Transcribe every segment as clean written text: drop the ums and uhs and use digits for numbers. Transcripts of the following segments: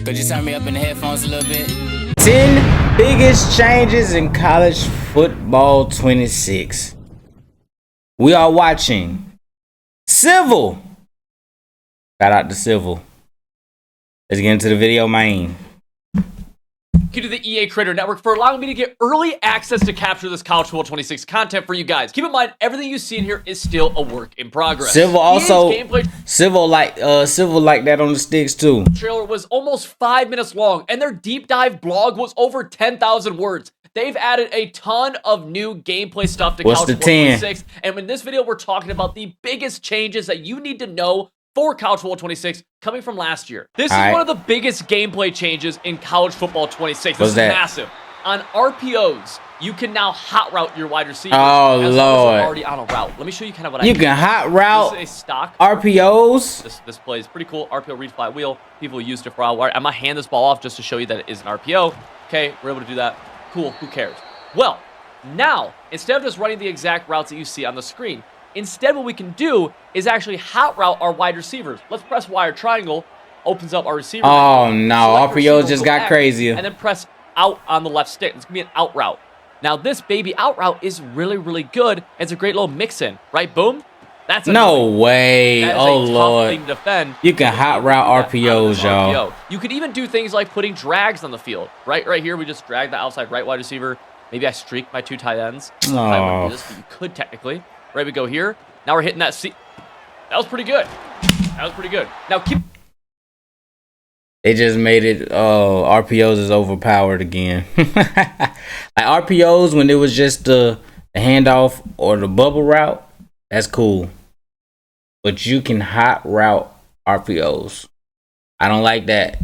Could you turn me up in the headphones a little bit? 10 biggest changes in college football 26. We are watching Civil. Shout out to Civil. Let's get into the video, man. Thank you to the EA Creator Network for allowing me to get early access to capture this College Football 26 content for you guys. Keep in mind, everything you see in here is still a work in progress. Civil also, Civil like that on the sticks too. Trailer was almost 5 minutes long, and their deep dive blog was over 10,000 words. They've added a ton of new gameplay stuff to College Football 26, and in this video, we're talking about the biggest changes that you need to know for College Football 26 coming from last year. This is one of the biggest gameplay changes in College Football 26. This is massive. On RPOs, you can now hot route your wide receivers. Oh, as Lord. Already on a route. Let me show you kind of what I mean. You can hot route this is a stock RPOs. This play is pretty cool. RPO read flat wheel. People used it for a while. I'm going to hand this ball off just to show you that it is an RPO. Okay, we're able to do that. Cool, who cares? Well, now, instead of just running the exact routes that you see on the screen, instead, what we can do is actually hot route our wide receivers. Let's press Y or triangle, opens up our receiver. Oh no, RPOs just got crazier. And then press out on the left stick. It's gonna be an out route. Now this baby out route is really, really good. It's a great little mix in, right? Boom. That's no way. That is oh a tough Lord. thing to defend. You can hot route RPOs, y'all. You could even do things like putting drags on the field. Right here, we just drag the outside right wide receiver. Maybe I streak my two tight ends. I wouldn't do this, but you could technically. Right, we go here. Now we're hitting that C. That was pretty good. That was pretty good. Now keep. They just made it. Oh, RPOs is overpowered again. Like RPOs when it was just the handoff or the bubble route. That's cool. But you can hot route RPOs. I don't like that.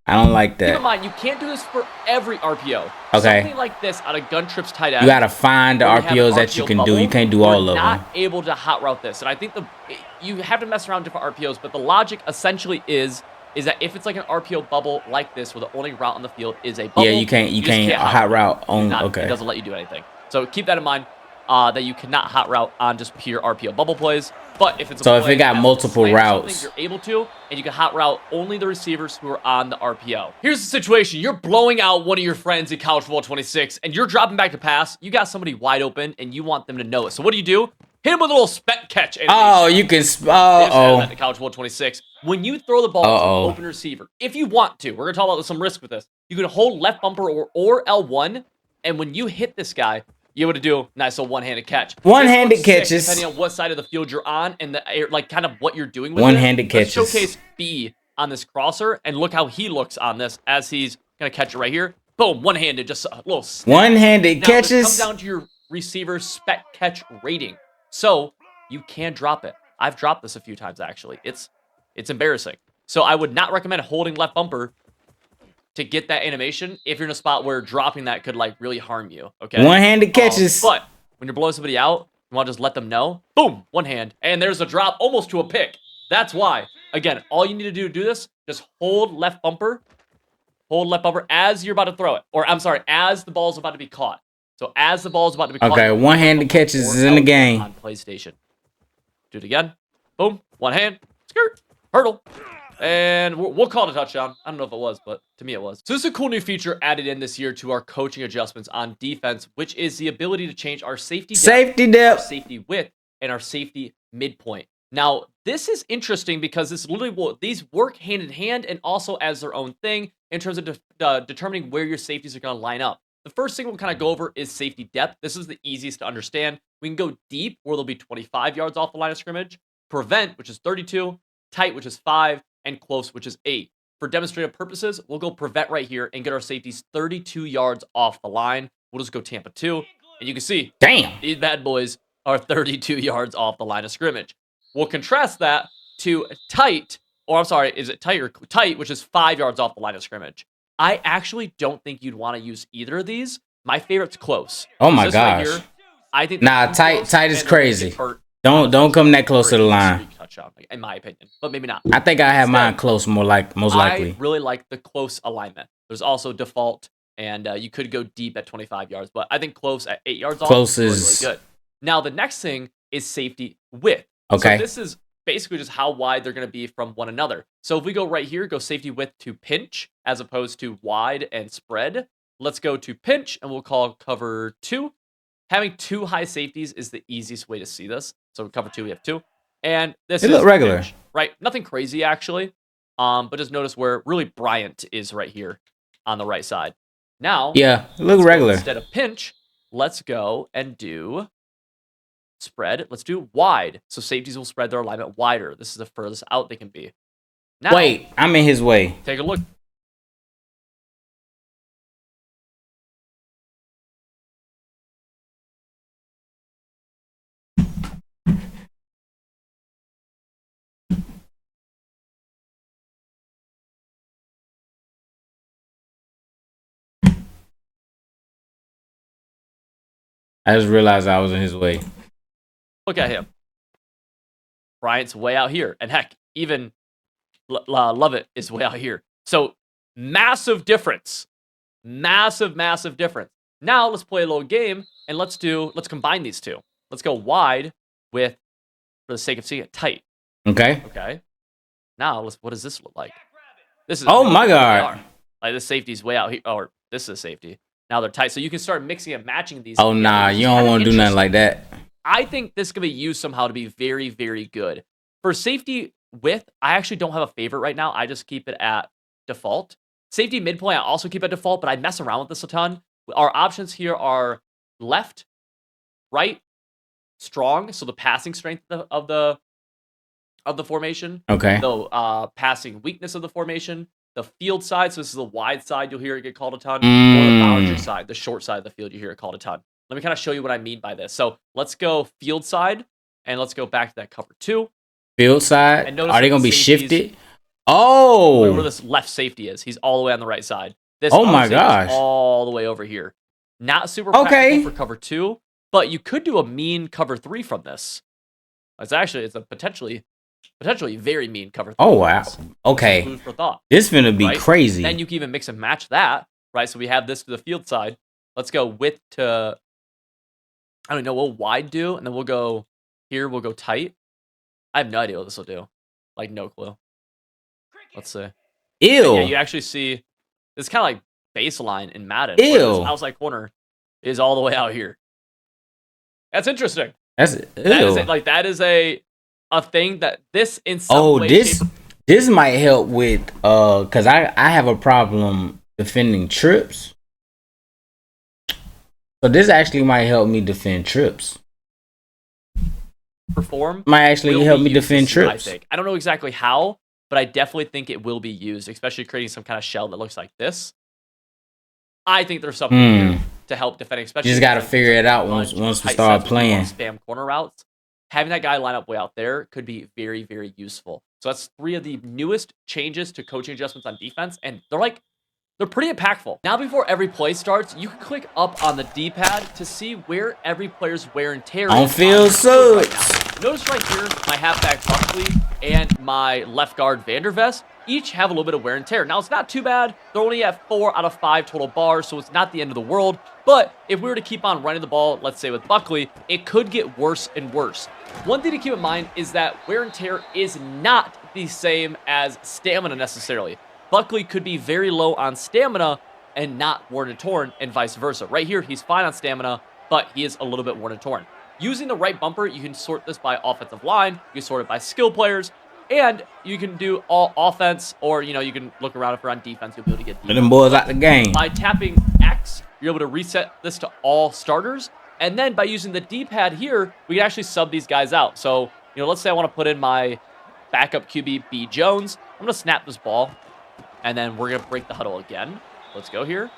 I don't like that. Keep in mind, you can't do this for every RPO. Okay. Something like this out of gun trips tight end. You gotta find the RPOs that you can do. You can't do all of them. Not able to hot route this, and I think you have to mess around with different RPOs. But the logic essentially is that if it's like an RPO bubble like this, where the only route on the field is a bubble, yeah, you can't hot route on. Okay. It doesn't let you do anything. So keep that in mind. That you cannot hot route on just pure RPO bubble plays. But if it's if it got multiple routes, you're able to, and you can hot route only the receivers who are on the RPO. Here's the situation: you're blowing out one of your friends in College Football 26, and you're dropping back to pass. You got somebody wide open, and you want them to know it. So what do? Hit him with a little spec catch. Oh, you can. College Football 26. When you throw the ball to an open receiver, if you want to, we're gonna talk about some risk with this. You can hold left bumper or L1, and when you hit this guy, you're able to do nice little one-handed catch. One-handed catches. Depending on what side of the field you're on and like kind of what you're doing with one-handed catches. Let's showcase B on this crosser and look how he looks on this as he's gonna catch it right here. Boom, one-handed, just a little snap. One-handed catches. This comes down to your receiver's spec catch rating. So you can drop it. I've dropped this a few times actually. It's embarrassing. So I would not recommend holding left bumper to get that animation if you're in a spot where dropping that could like really harm you. Okay. One-handed catches. But when you're blowing somebody out, you want to just let them know. Boom, one hand, and there's a drop almost to a pick. That's why. Again, all you need to do this, just hold left bumper. Hold left bumper as you're about to throw it. Or I'm sorry, as the ball's about to be caught. So as the ball's about to be caught. Okay, one-handed catches is in the game. On PlayStation. Do it again. Boom, one hand. Skirt. Hurdle. And we'll call it a touchdown. I don't know if it was, but to me it was. So this is a cool new feature added in this year to our coaching adjustments on defense, which is the ability to change our safety depth, our safety width, and our safety midpoint. Now, this is interesting because this literally these work hand in hand and also as their own thing in terms of determining where your safeties are going to line up. The first thing we'll kind of go over is safety depth. This is the easiest to understand. We can go deep, where they'll be 25 yards off the line of scrimmage, prevent, which is 32, tight, which is 5, and close, which is 8. For demonstrative purposes, we'll go prevent right here and get our safeties 32 yards off the line. We'll just go Tampa 2, and you can see, damn, these bad boys are 32 yards off the line of scrimmage. We'll contrast that to tight, or I'm sorry, is it tight or tight, which is 5 yards off the line of scrimmage. I actually don't think you'd want to use either of these. My favorite's close. Oh my gosh. Right here, I think tight is crazy. Don't come that close to the line. Touchdown, in my opinion, but maybe not. I think I have mine close, most likely. I really like the close alignment. There's also default, and you could go deep at 25 yards, but I think close at 8 yards off is really good. Now the next thing is safety width. Okay. So this is basically just how wide they're going to be from one another. So if we go right here, go safety width to pinch as opposed to wide and spread. Let's go to pinch and we'll call cover 2. Having 2 high safeties is the easiest way to see this. So cover 2, we have 2. And this is regular, pinch, right? Nothing crazy actually. But just notice where really Bryant is right here on the right side. Now, yeah, look regular. Instead of pinch, let's go and do spread. Let's do wide. So safeties will spread their alignment wider. This is the furthest out they can be. Now, wait, I'm in his way. Take a look. I just realized I was in his way. Look at him. Bryant's way out here. And heck, even Lovett is way out here. So massive difference. Massive difference. Now let's play a little game and let's combine these two. Let's go wide with, for the sake of seeing it, tight. Okay. Okay. Now what does this look like? This is oh my god. Like this safety's way out here. Or this is a safety. Now they're tight. So you can start mixing and matching these. Oh nah, you don't want to do nothing like that. I think this can be used somehow to be very, very good. For safety width, I actually don't have a favorite right now. I just keep it at default. Safety midpoint, I also keep at default, but I mess around with this a ton. Our options here are left, right, strong, so the passing strength of the formation. Okay. The passing weakness of the formation. The field side, so this is the wide side, you'll hear it get called a ton. Or the boundary side, the short side of the field, you hear it called a ton. Let me kind of show you what I mean by this. So let's go field side, and let's go back to that cover 2. Field side? Are they going to be shifted? Oh! Where this left safety is. He's all the way on the right side. This oh my gosh. All the way over here. Not super practical for cover 2, but you could do a mean cover 3 from this. It's a potentially very mean cover 3. Oh, wow. Okay. Food for thought. This finna be crazy. Then you can even mix and match that, right? So we have this to the field side. Let's go width to, I don't know, we'll wide do, and then we'll go here, we'll go tight. I have no idea what this will do. Like, no clue. Let's see. Ew. Yeah, you actually see, this kind of like baseline in Madden. Ew. This outside corner is all the way out here. That's interesting. That is a thing that this in some way. This might help with because I have a problem defending trips. So this actually might help me defend trips. Perform might actually help me defend trips. I don't know exactly how, but I definitely think it will be used, especially creating some kind of shell that looks like this. I think there's something here to help defending, especially. You just got to figure it out once we start playing. Spam corner routes. Having that guy line up way out there could be very, very useful. So that's 3 of the newest changes to coaching adjustments on defense, and they're pretty impactful. Now, before every play starts, you can click up on the D-pad to see where every player's wear and tear is. On field subs. Right. Notice right here, my halfback Buckley and my left guard Vandervest each have a little bit of wear and tear. Now, it's not too bad. They're only at 4 out of 5 total bars, so it's not the end of the world. But if we were to keep on running the ball, let's say with Buckley, it could get worse and worse. One thing to keep in mind is that wear and tear is not the same as stamina necessarily. Buckley could be very low on stamina and not worn and torn, and vice versa. Right here, he's fine on stamina, but he is a little bit worn and torn. Using the right bumper, you can sort this by offensive line, you can sort it by skill players, and you can do all offense, or you can look around if you're on defense, you'll be able to get defense. Them boys out the game. By tapping X, you're able to reset this to all starters, and then by using the D-pad here, we can actually sub these guys out. So, let's say I want to put in my backup QB, B. Jones. I'm going to snap this ball, and then we're going to break the huddle again. Let's go here.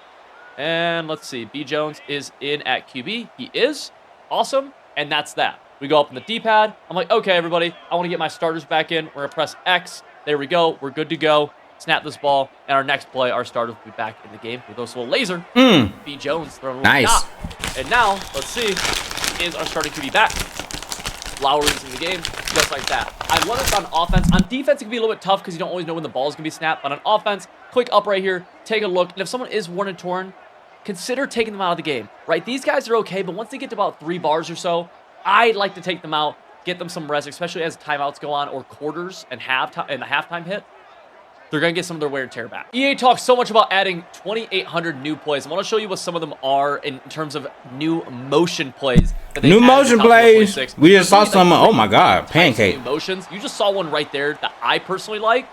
And let's see. B. Jones is in at QB. He is. Awesome. And that's that. We go up on the D-pad. I'm like, okay, everybody. I want to get my starters back in. We're going to press X. There we go. We're good to go. Snap this ball. And our next play, our starters will be back in the game with this little laser. B. Jones throwing a little shot. And now, let's see. Is our starting QB back? Lowry's in the game, just like that. I love this on offense. On defense, it can be a little bit tough because you don't always know when the ball is going to be snapped. But on offense, click up right here, take a look. And if someone is worn and torn, consider taking them out of the game, right? These guys are okay, but once they get to about 3 bars or so, I'd like to take them out get them some rest, especially as timeouts go on or quarters and halftime hit. They're going to get some of their wear and tear back. EA talks so much about adding 2,800 new plays. I want to show you what some of them are in terms of new motion plays. New motion plays. We just saw some. Oh my God, pancake motions. You just saw one right there that I personally like.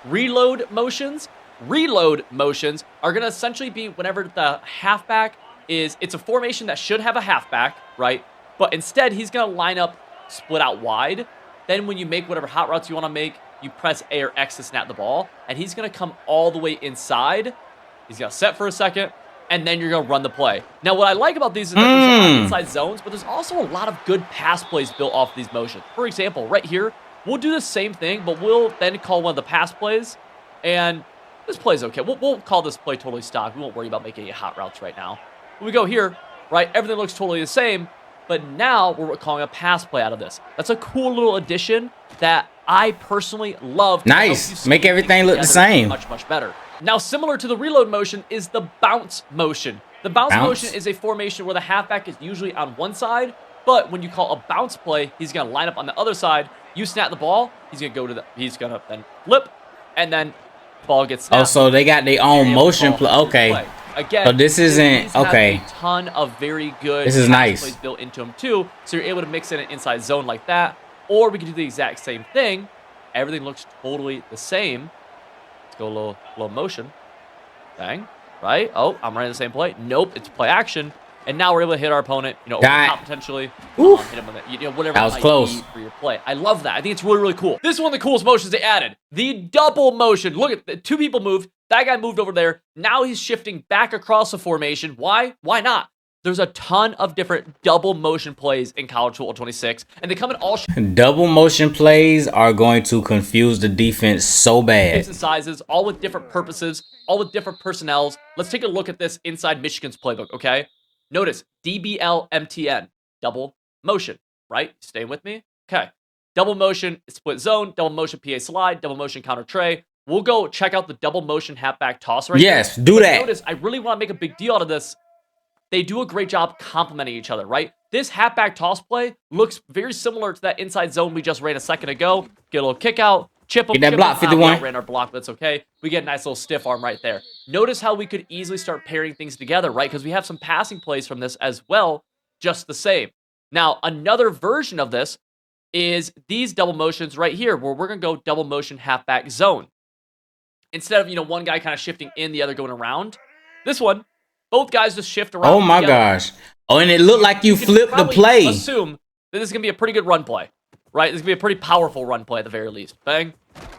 Reload motions. Reload motions are going to essentially be whenever the halfback is. It's a formation that should have a halfback, right? But instead, he's going to line up, split out wide. Then when you make whatever hot routes you want to make, you press A or X to snap the ball, and he's going to come all the way inside. He's going to set for a second, and then you're going to run the play. Now, what I like about these is that there's a lot of inside zones, but there's also a lot of good pass plays built off these motions. For example, right here, we'll do the same thing, but we'll then call one of the pass plays, and this play's okay. We'll call this play totally stock. We won't worry about making any hot routes right now. When we go here, right, everything looks totally the same, but now we're calling a pass play out of this. That's a cool little addition that I personally love. Nice. Make everything look the same. Much better. Now, similar to the reload motion is the bounce motion. The bounce motion is a formation where the halfback is usually on one side, but when you call a bounce play, he's going to line up on the other side. You snap the ball, he's going to go to he's going to then flip, and then the ball gets snapped. Oh, so they got their own motion play. Okay. Again, so this isn't okay. A ton of very good. This is nice. Plays built into them too, so you're able to mix in an inside zone like that, or we can do the exact same thing. Everything looks totally the same. Let's go a little motion. Bang. Right? Oh, I'm running the same play. Nope, it's play action. And now we're able to hit our opponent, you know, over the top potentially. Hit him with it, you know, whatever that was close for your play. I love that. I think it's really, really cool. This is one of the coolest motions they added. The double motion. Look at the two people moved. That guy moved over there. Now he's shifting back across the formation. Why? Why not? There's a ton of different double motion plays in College Football 26, and they come in all double motion plays are going to confuse the defense so bad. Shapes and sizes, all with different purposes, all with different personnels. Let's take a look at this inside Michigan's playbook, okay? Notice DBL MTN, double motion, right? Staying with me? Okay. Double motion, split zone, double motion PA slide, double motion counter tray. We'll go check out the double motion halfback toss right Yes, do that. Notice, I really want to make a big deal out of this. They do a great job complementing each other, right? This halfback toss play looks very similar to that inside zone we just ran a second ago. Get a little kick out, chip him. Get that block, 51. Ran our block, but that's okay. We get a nice little stiff arm right there. Notice how we could easily start pairing things together, right? Because we have some passing plays from this as well, just the same. Now, another version of this is these double motions right here, where we're going to go double motion halfback zone. Instead of, you know, one guy kind of shifting in, the other going around. This one, both guys just shift around. Oh my gosh. Oh, and it looked like you flipped the play. Assume that this is going to be a pretty good run play, right? This is going to be a pretty powerful run play at the very least. Bang.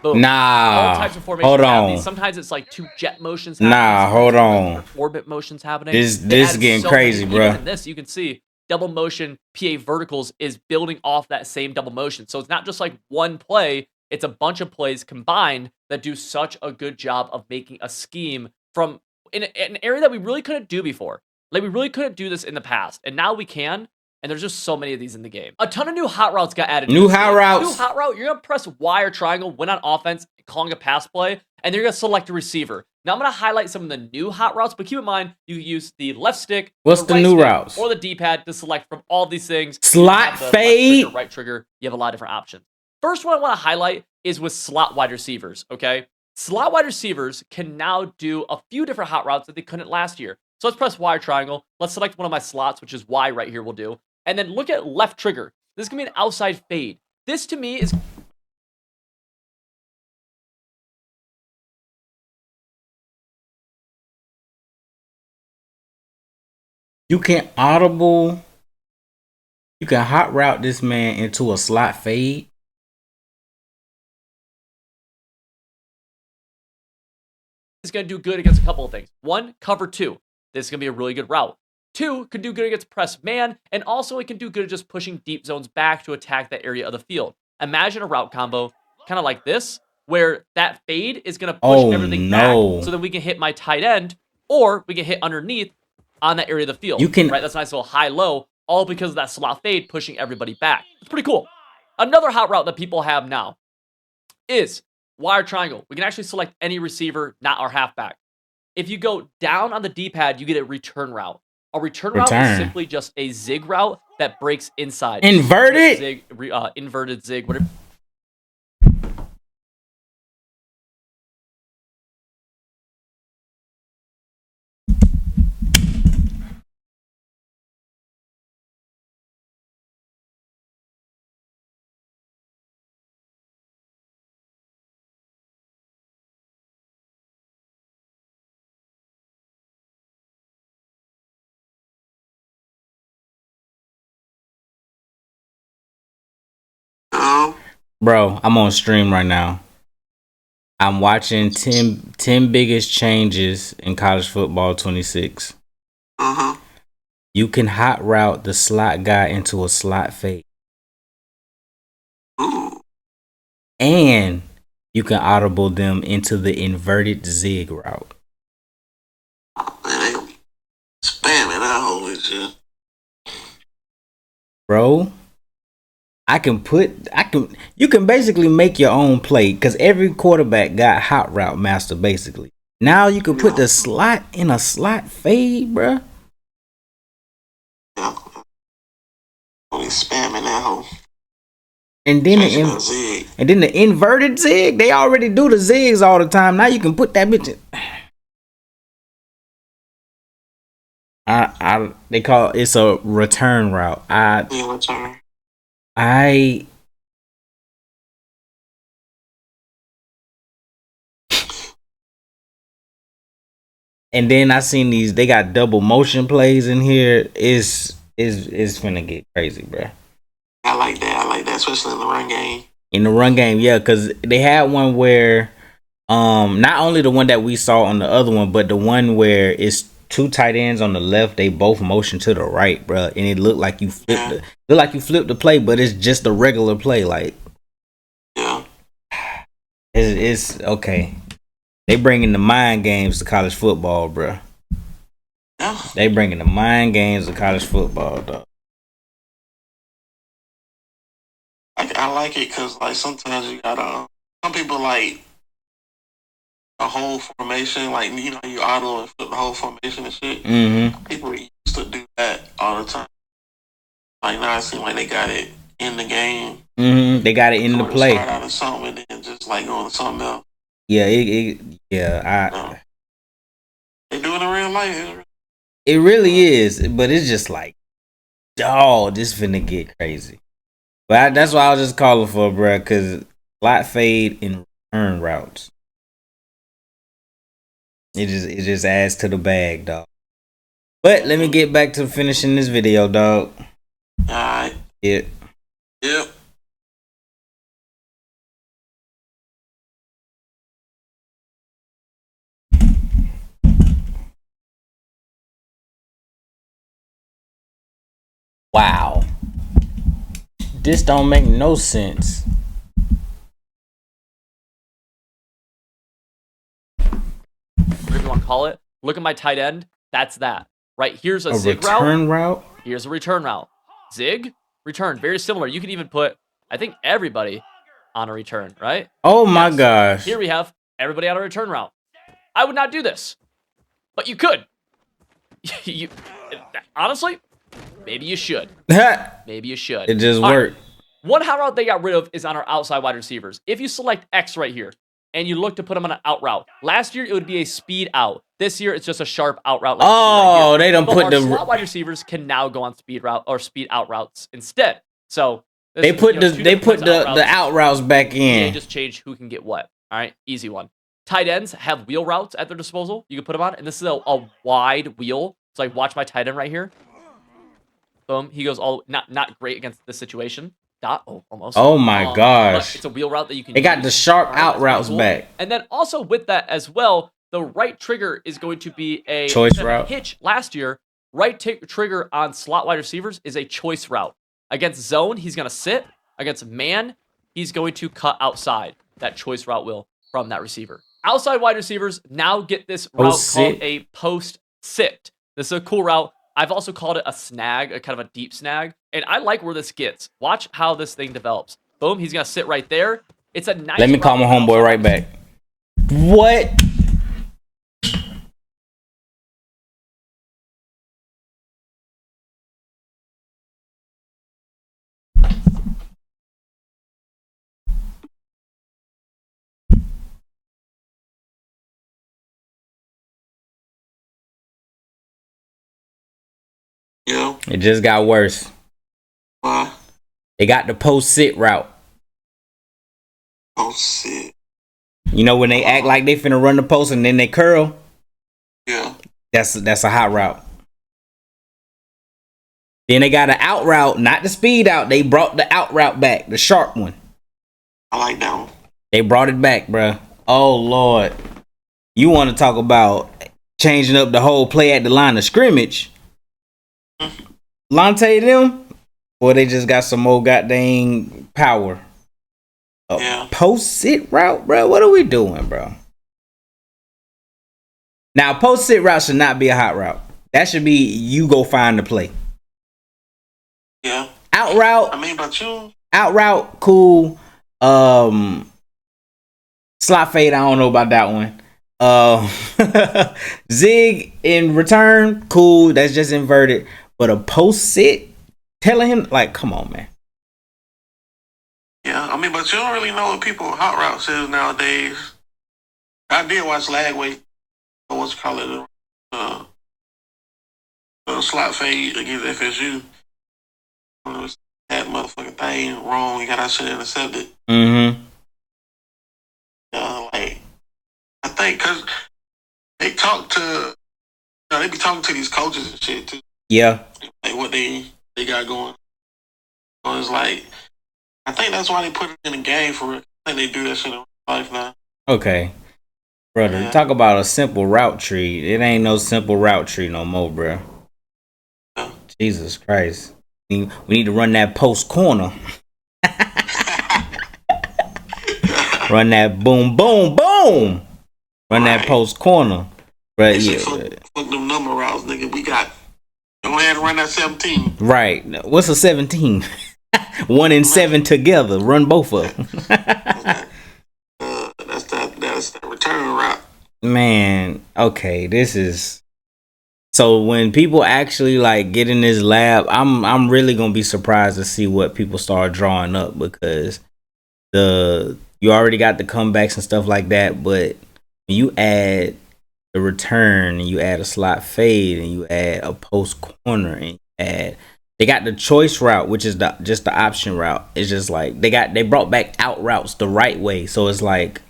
Boom. Nah. All types of formations. Hold on. Sometimes it's like two jet motions happening. Nah, hold on. Orbit motions happening. This is getting crazy, bro. In this, you can see double motion PA verticals is building off that same double motion. So it's not just like one play. It's a bunch of plays combined that do such a good job of making a scheme from in an area that we really couldn't do before. Like, we really couldn't do this in the past, and now we can, and there's just so many of these in the game. A ton of new hot routes got added. New hot routes. New hot route, you're going to press Y or triangle when on offense, calling a pass play, and you're going to select a receiver. Now, I'm going to highlight some of the new hot routes, but keep in mind, you use the left stick, what's the new routes, or the D-pad to select from all these things. Slot fade. Right trigger, you have a lot of different options. First one I want to highlight is with slot wide receivers, okay? Slot wide receivers can now do a few different hot routes that they couldn't last year. So let's press Y or triangle. Let's select one of my slots, which is Y right here we'll do. And then look at left trigger. This is going to be an outside fade. This to me is... You can hot route this man into a slot fade. Is going to do good against a couple of things. One, cover two. This is going to be a really good route. Two, could do good against press man, and also it can do good at just pushing deep zones back to attack that area of the field. Imagine a route combo kind of like this, where that fade is going to push everything back, so that we can hit my tight end, or we can hit underneath on that area of the field. Right? That's a nice little high-low, all because of that slot fade pushing everybody back. It's pretty cool. Another hot route that people have now is wire triangle. We can actually select any receiver, not our halfback. If you go down on the D-pad, you get a return route. A return route is simply just a zig route that breaks inside. Inverted? Zig, inverted zig, whatever. Bro, I'm on stream right now. I'm watching 10 biggest changes in college football 26. You can hot route the slot guy into a slot fade. And you can audible them into the inverted zig route. Man, they spamming that whole shit. Bro, you can basically make your own play because every quarterback got hot route master basically. Now you can put the slot in a slot fade, bro. Yeah. Only spamming that whole. And then the inverted zig. They already do the zigs all the time. Now you can put that bitch in. They call it's a return route. Return. And then I seen these. They got double motion plays in here. It's finna get crazy, bro. I like that, especially in the run game. In the run game, yeah, because they had one where, not only the one that we saw on the other one, but the one where it's two tight ends on the left. They both motion to the right, bro, and it looked like you flipped the play, but it's just a regular play, like. Yeah. It's okay. They bringing the mind games to college football, bro. Yeah. They bringing the mind games to college football, dog. I like it because like sometimes you gotta. Some people like a whole formation, like you auto and flip the whole formation and shit. Mm-hmm. People used to do that all the time. Like now it seems like they got it in the game. Mm-hmm. They got it in the play. Start out of something and then just like going to something else. Yeah, They do it in real life. It really is, but it's just like, dog, this finna get crazy. But that's why I was just calling for, bro, because slot fade and return routes. It just adds to the bag, dog. But let me get back to finishing this video, dog. Alright. Yep. Wow. This don't make no sense. Whatever you want to call it. Look at my tight end. That's that. Right, here's a zig return route. Here's a return route. Zig, return. Very similar. You can even put, I think, everybody on a return, right? Oh my gosh. Here we have everybody on a return route. I would not do this, but you could. You honestly, maybe you should. Maybe you should. It just worked. Right. One hot route they got rid of is on our outside wide receivers. If you select X right here and you look to put them on an out route, last year it would be a speed out. This year it's just a sharp out route. Like they don't put the slot wide receivers can now go on speed route or speed out routes instead. So they put the out routes back in. They just change who can get what. All right, easy one. Tight ends have wheel routes at their disposal. You can put them on, and this is a wide wheel. So like, watch my tight end right here. Boom, he goes all not great against this situation. Almost. Oh my gosh! It's a wheel route that you can. They got the sharp out routes back. And then also with that as well, the right trigger is going to be a choice route. Hitch last year, right trigger on slot wide receivers is a choice route. Against zone, he's going to sit. Against man, he's going to cut outside. That choice route will from that receiver. Outside wide receivers now get this route called a post sit. This is a cool route. I've also called it a snag, a kind of a deep snag. And I like where this gets. Watch how this thing develops. Boom, he's going to sit right there. It's a nice. Let me call my homeboy right back. What? It just got worse. Why? They got the post sit route. Oh shit. You know when they act like they finna run the post and then they curl? Yeah. That's a hot route. Then they got an out route, not the speed out. They brought the out route back, the sharp one. I like that one. They brought it back, bruh. Oh Lord. You want to talk about changing up the whole play at the line of scrimmage? Lante them, or they just got some more goddamn power. Yeah. Post sit route, bro. What are we doing, bro? Now, post sit route should not be a hot route. That should be you go find the play. Yeah. Out route. I mean, but you. Out route, cool. Slot fade, I don't know about that one. Zig in return, cool. That's just inverted. But a post sit, telling him like, come on, man. Yeah, I mean, but you don't really know what people hot routes is nowadays. I did watch Lagway. What's call it? Slot fade against FSU. That motherfucking thing wrong. You got that shit intercepted. Mm-hmm. Like I think because they talk to, they be talking to these coaches and shit too. Yeah. Like what they got going. So it's like I think that's why they put it in the game for it. I think they do that shit in life now. Okay. Brother, Yeah. talk about a simple route tree. It ain't no simple route tree no more, bro. Yeah. Jesus Christ. We need to run that post corner. Run that boom, boom, boom. Run that post corner. Right, yeah. Fuck them number routes, nigga. We got. Go ahead and run that 17. Right. What's a 17? 1 and 7 together. Run both of them. That's that return route. Man, okay, this is so when people actually like get in this lab, I'm really gonna be surprised to see what people start drawing up because you already got the comebacks and stuff like that, but when you add the return and you add a slot fade and you add a post corner and you add they got the choice route, which is just the option route. It's just like they brought back out routes the right way. So it's like,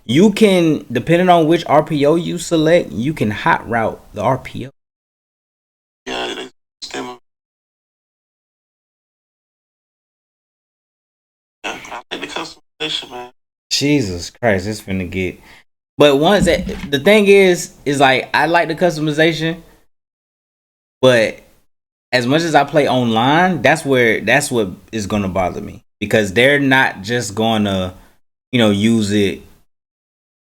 you can, depending on which RPO you select, you can hot route the RPO. Yeah, they stem. Yeah, I like the customization, man. Jesus Christ, it's finna get. But the thing is like I like the customization. But as much as I play online, that's what is gonna bother me because they're not just gonna, use it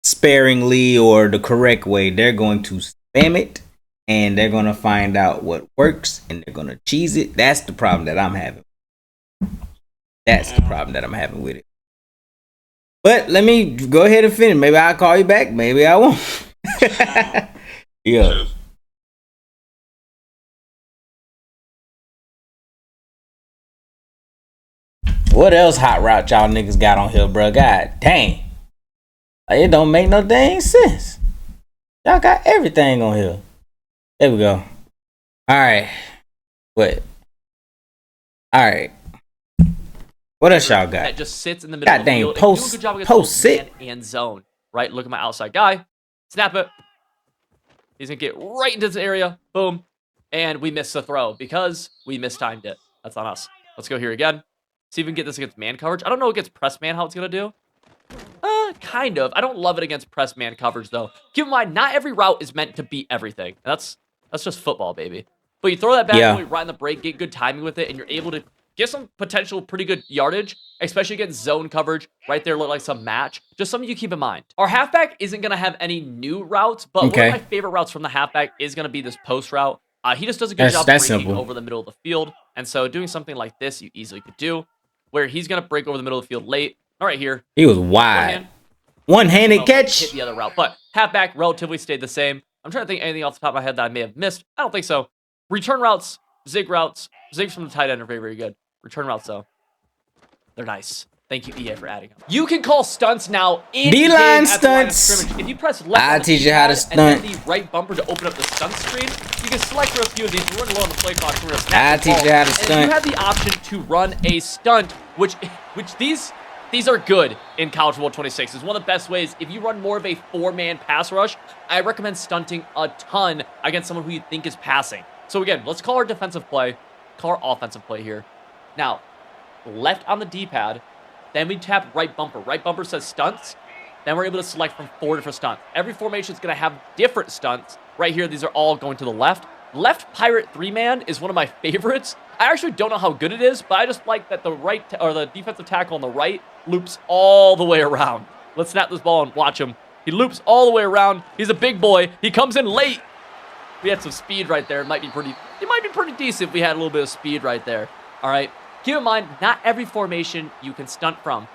sparingly or the correct way. They're going to spam it and they're gonna find out what works and they're gonna cheese it. That's the problem that I'm having. That's the problem that I'm having with it. But let me go ahead and finish. Maybe I'll call you back. Maybe I won't. Yeah. What else hot route y'all niggas got on here, bro? God dang. Like, it don't make no dang sense. Y'all got everything on here. There we go. Alright. What? Alright. What else y'all got? That just sits in the middle of the field. Post, do a good job against post sit. man and zone. Right? Look at my outside guy. Snap it. He's going to get right into this area. Boom. And we missed the throw because we mistimed it. That's on us. Let's go here again. See if we can get this against man coverage. I don't know against press man how it's going to do. Kind of. I don't love it against press man coverage, though. Keep in mind, not every route is meant to beat everything. That's just football, baby. But you throw that bad boy right in the break, get good timing with it, and you're able to get some potential pretty good yardage, especially against zone coverage. Right there look like some match. Just something you keep in mind. Our halfback isn't going to have any new routes, but one of my favorite routes from the halfback is going to be this post route. He just does a good job breaking over the middle of the field. And so doing something like this, you easily could do, where he's going to break over the middle of the field late. All right, here. He was wide. One-handed catch. Hit the other route, but halfback relatively stayed the same. I'm trying to think anything off the top of my head that I may have missed. I don't think so. Return routes, zig routes. Zigs from the tight end are very, very good. Return routes, though, they're nice. Thank you, EA, for adding them. You can call stunts now in D-line game at the line of stunts. scrimmage. If you press left I'll on the teach you how to keypad and then stunt. the right bumper to open up the stunt screen, you can select for a few of these. We're running low on the play clock, so we're gonna snap I'll the teach ball. you how to And stunt. you have the option to run a stunt, which these are good in College Football 26. It's one of the best ways. If you run more of a 4-man pass rush, I recommend stunting a ton against someone who you think is passing. So again, let's call our defensive play, call our offensive play here. Now, left on the D-pad, then we tap right bumper. Right bumper says stunts. Then we're able to select from 4 different stunts. Every formation is going to have different stunts. Right here, these are all going to the left. Left pirate 3-man is one of my favorites. I actually don't know how good it is, but I just like that the right or the defensive tackle on the right loops all the way around. Let's snap this ball and watch him. He loops all the way around. He's a big boy. He comes in late. We had some speed right there. It might be pretty decent if we had a little bit of speed right there. All right. Keep in mind, not every formation you can stunt from.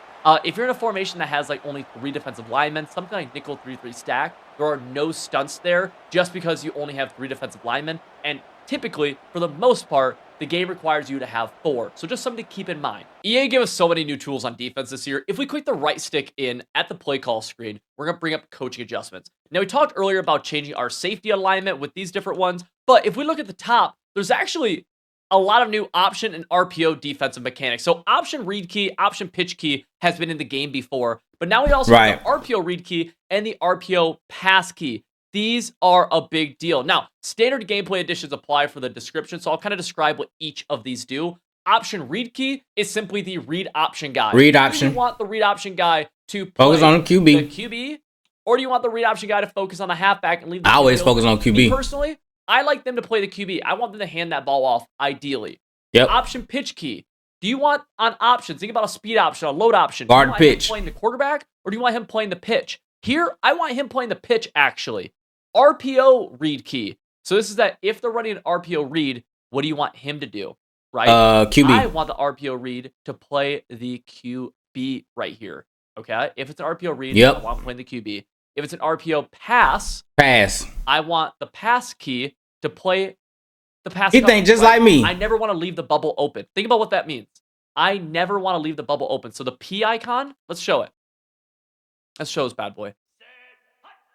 If you're in a formation that has like only 3 defensive linemen, something like nickel 3-3 stack, there are no stunts there just because you only have 3 defensive linemen. And typically, for the most part, the game requires you to have 4. So just something to keep in mind. EA gave us so many new tools on defense this year. If we click the right stick in at the play call screen, we're going to bring up coaching adjustments. Now, we talked earlier about changing our safety alignment with these different ones. But if we look at the top, there's actually a lot of new option and RPO defensive mechanics. So option read key, option pitch key has been in the game before. But now we also have the RPO read key and the RPO pass key. These are a big deal. Now, standard gameplay additions apply for the description, so I'll kind of describe what each of these do. Option read key is simply the read option guy. Read option. Do you want the read option guy to focus on the QB, or do you want the read option guy to focus on the halfback and leave the I always focus on QB. Me personally, I like them to play the QB. I want them to hand that ball off, ideally. Yep. Option pitch key. Do you want on options, think about a speed option, a load option. Guard do you want pitch. him playing the quarterback, or do you want him playing the pitch? Here, I want him playing the pitch, actually. RPO read key. So this is that if they're running an RPO read, what do you want him to do? Right? QB. I want the RPO read to play the QB right here. Okay? If it's an RPO read, I want him playing the QB. If it's an RPO pass, I want the pass key to play the pass. He thinks just like me. I never want to leave the bubble open. Think about what that means. I never want to leave the bubble open. So the P icon, let's show it. Let's show this bad boy.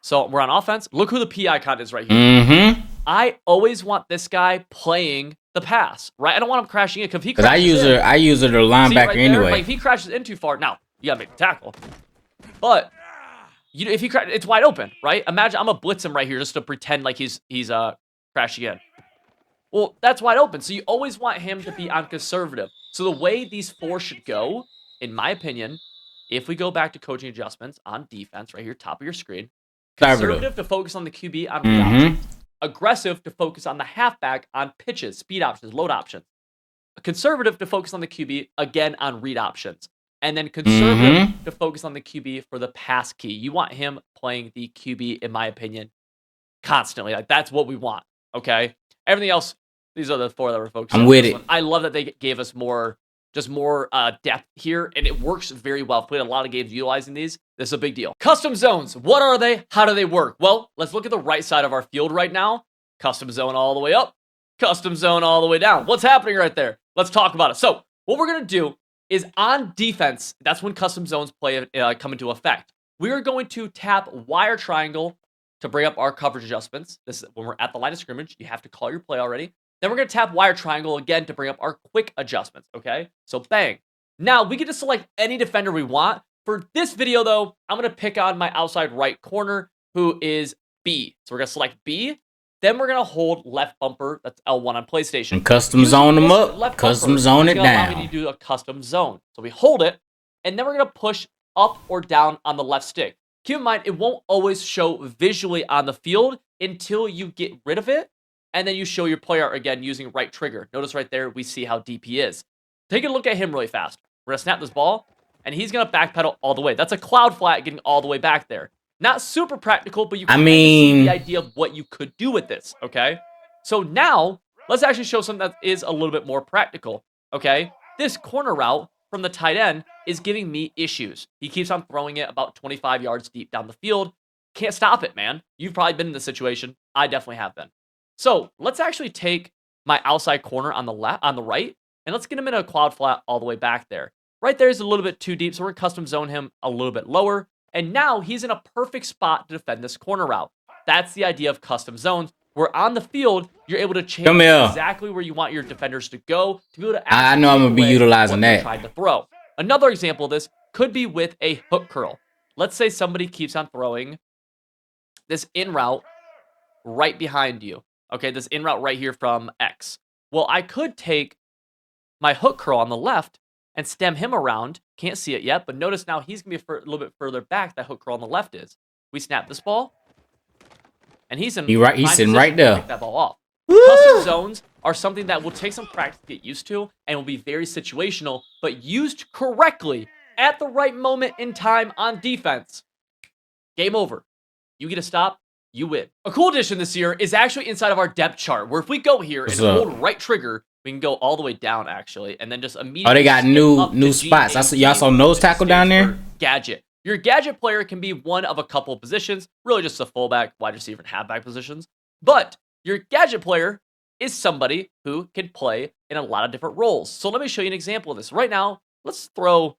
So we're on offense. Look who the P icon is right here. I always want this guy playing the pass, right? I don't want him crashing in because I use her to linebacker right anyway. There, like if he crashes in too far, now you gotta make the tackle. But if he it's wide open, right? Imagine I'm gonna blitz him right here just to pretend like he's crashing in. Well, that's wide open. So you always want him to be on conservative. So the way these 4 should go, in my opinion, if we go back to coaching adjustments on defense, right here, top of your screen. Conservative to focus on the QB on read options. Aggressive to focus on the halfback on pitches, speed options, load options. Conservative to focus on the QB, again, on read options. And then conservative to focus on the QB for the pass key. You want him playing the QB, in my opinion, constantly. Like, that's what we want, okay? Everything else, these are the 4 that we're focusing on. I'm with it. I love that they gave us more depth here, and it works very well. I've played a lot of games utilizing these. This is a big deal. Custom zones. What are they? How do they work? Well, let's look at the right side of our field right now. Custom zone all the way up. Custom zone all the way down. What's happening right there? Let's talk about it. So what we're going to do is on defense, that's when custom zones come into effect. We are going to tap wire triangle to bring up our coverage adjustments. This is when we're at the line of scrimmage. You have to call your play already. Then we're going to tap wire triangle again to bring up our quick adjustments, okay? So bang. Now, we get to select any defender we want. For this video, though, I'm going to pick on my outside right corner, who is B. So we're going to select B. Then we're going to hold left bumper. That's L1 on PlayStation. And custom zone them up. Custom zone it down. Allow me to do a custom zone. So we hold it, and then we're going to push up or down on the left stick. Keep in mind, it won't always show visually on the field until you get rid of it. And then you show your player again using right trigger. Notice right there, we see how deep he is. Take a look at him really fast. We're going to snap this ball, and he's going to backpedal all the way. That's a cloud flat getting all the way back there. Not super practical, but you can see the idea of what you could do with this, okay? So now, let's actually show something that is a little bit more practical, okay? This corner route from the tight end is giving me issues. He keeps on throwing it about 25 yards deep down the field. Can't stop it, man. You've probably been in this situation. I definitely have been. So let's actually take my outside corner on the left, on the right, and let's get him in a cloud flat all the way back there. right there is a little bit too deep, so we're going to custom zone him a little bit lower. And now he's in a perfect spot to defend this corner route. That's the idea of custom zones, where on the field, you're able to change exactly where you want your defenders to go to be able to I know I'm going to be utilizing that. Trying to throw. Another example of this could be with a hook curl. Let's say somebody keeps on throwing this in route right behind you. Okay, this in route right here from X. Well, I could take my hook curl on the left and stem him around. Can't see it yet, but notice now he's going to be a little bit further back. That hook curl on the left is. We snap this ball, and he's in. He's sitting right there. Pick that ball off. Custom zones are something that will take some practice to get used to, and will be very situational, but used correctly at the right moment in time on defense. Game over. You get a stop, you win. A cool addition this year is actually inside of our depth chart, where if we go here and hold right trigger, we can go all the way down actually, and then just immediately. Oh, they got new spots. Y'all saw nose tackle down there. Gadget. Your gadget player can be one of a couple of positions, really just a fullback, wide receiver, and halfback positions. But your gadget player is somebody who can play in a lot of different roles. So let me show you an example of this. Right now, let's throw,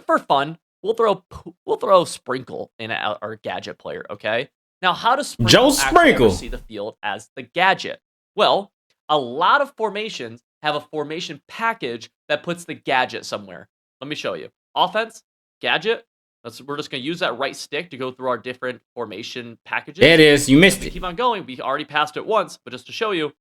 for fun, we'll throw Sprinkle in our gadget player, okay? Now, how does Sprinkle see the field as the gadget? Well, a lot of formations have a formation package that puts the gadget somewhere. Let me show you. Offense, gadget. We're just going to use that right stick to go through our different formation packages. There it is. You missed it. Keep on going. We already passed it once, but just to show you,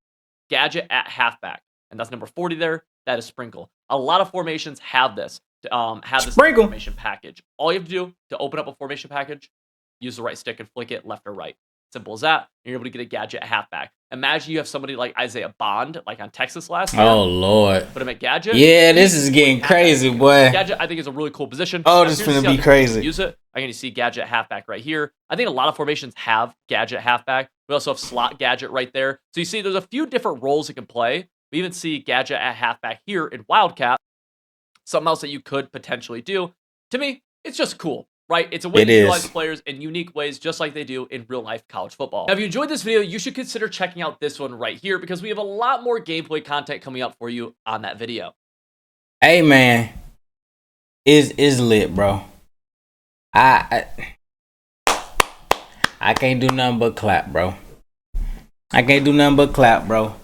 gadget at halfback. And that's number 40 there. That is Sprinkle. A lot of formations have this. Have this formation package. All you have to do to open up a formation package, use the right stick and flick it left or right. Simple as that. And you're able to get a gadget at halfback. Imagine you have somebody like Isaiah Bond, like on Texas last year. Oh, Lord. Put him at gadget. Yeah, this is getting crazy, boy. Gadget, I think, is a really cool position. Oh, this is going to be crazy. Use it. I'm going to see gadget halfback right here. I think a lot of formations have gadget halfback. We also have slot gadget right there. So you see there's a few different roles it can play. We even see gadget at halfback here in Wildcat. Something else that you could potentially do. To me, it's just cool. Right? It's a way to utilize players in unique ways, just like they do in real-life college football. Now, if you enjoyed this video, you should consider checking out this one right here, because we have a lot more gameplay content coming up for you on that video. Hey, man. Is lit, bro. I can't do nothing but clap, bro. I can't do nothing but clap, bro.